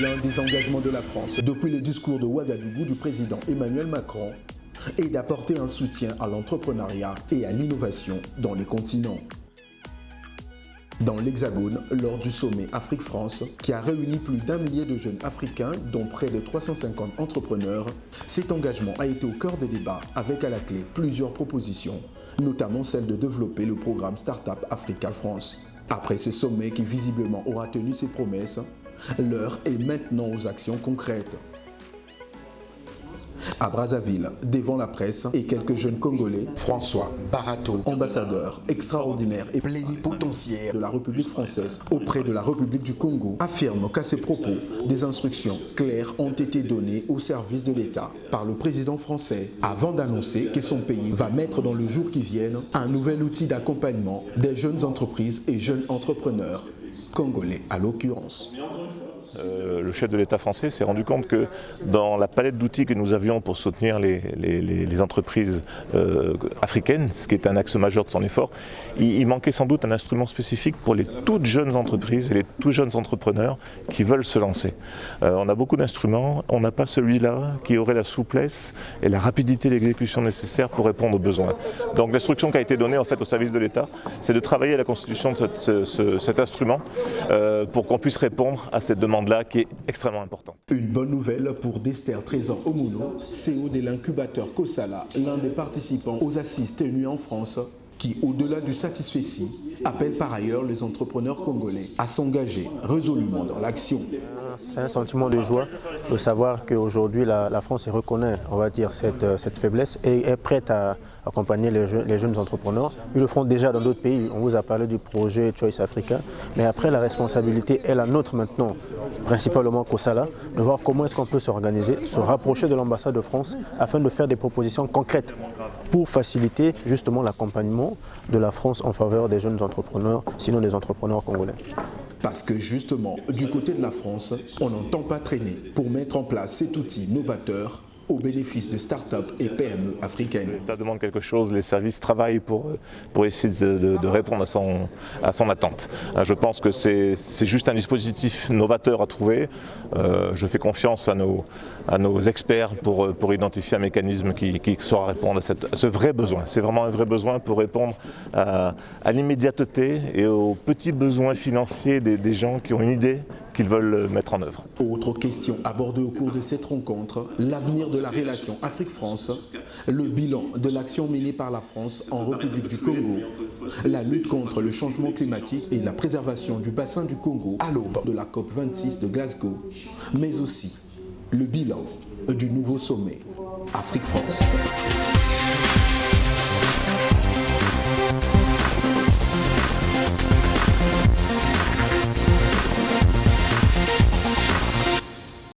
L'un des engagements de la France depuis le discours de Ouagadougou du président Emmanuel Macron est d'apporter un soutien à l'entrepreneuriat et à l'innovation dans les continents. Dans l'Hexagone, lors du sommet Afrique-France, qui a réuni plus d'1 millier de jeunes Africains, dont près de 350 entrepreneurs, cet engagement a été au cœur des débats avec à la clé plusieurs propositions, notamment celle de développer le programme Startup Africa France. Après ce sommet qui visiblement aura tenu ses promesses, l'heure est maintenant aux actions concrètes. À Brazzaville, devant la presse et quelques jeunes Congolais, François Barato, ambassadeur extraordinaire et plénipotentiaire de la République française auprès de la République du Congo, affirme qu'à ses propos, des instructions claires ont été données au service de l'État par le président français avant d'annoncer que son pays va mettre dans le jour qui vienne un nouvel outil d'accompagnement des jeunes entreprises et jeunes entrepreneurs, congolais à l'occurrence. Le chef de l'État français s'est rendu compte que dans la palette d'outils que nous avions pour soutenir les entreprises africaines, ce qui est un axe majeur de son effort, il manquait sans doute un instrument spécifique pour les toutes jeunes entreprises et les tout jeunes entrepreneurs qui veulent se lancer. On a beaucoup d'instruments, on n'a pas celui-là qui aurait la souplesse et la rapidité d'exécution nécessaire pour répondre aux besoins. Donc l'instruction qui a été donnée en fait au service de l'État, c'est de travailler à la constitution de cet instrument pour qu'on puisse répondre à cette demande là qui est extrêmement important. Une bonne nouvelle pour Dester Trésor Omuno, CEO de l'incubateur Kosala, l'un des participants aux assises tenues en France, qui, au-delà du satisfecit, appelle par ailleurs les entrepreneurs congolais à s'engager résolument dans l'action. C'est un sentiment de joie de savoir qu'aujourd'hui la France reconnaît, on va dire, cette faiblesse et est prête à accompagner les jeunes entrepreneurs. Ils le font déjà dans d'autres pays. On vous a parlé du projet Choice Africa, mais après la responsabilité est la nôtre maintenant, principalement Kosala, de voir comment est-ce qu'on peut s'organiser, se rapprocher de l'ambassade de France afin de faire des propositions concrètes pour faciliter justement l'accompagnement de la France en faveur des jeunes entrepreneurs, sinon des entrepreneurs congolais. Parce que justement, du côté de la France, on n'entend pas traîner pour mettre en place cet outil novateur au bénéfice de start-up et PME africaines. L'État demande quelque chose, les services travaillent pour essayer de répondre à son attente. Je pense que c'est juste un dispositif novateur à trouver. Je fais confiance à nos experts pour identifier un mécanisme qui saura répondre à ce vrai besoin. C'est vraiment un vrai besoin pour répondre à l'immédiateté et aux petits besoins financiers des gens qui ont une idée qu'ils veulent mettre en œuvre. Autre question abordée au cours de cette rencontre, l'avenir de la relation Afrique-France, le bilan de l'action menée par la France en République du Congo, la lutte contre le changement climatique et la préservation du bassin du Congo à l'aube de la COP26 de Glasgow, mais aussi le bilan du nouveau sommet Afrique-France.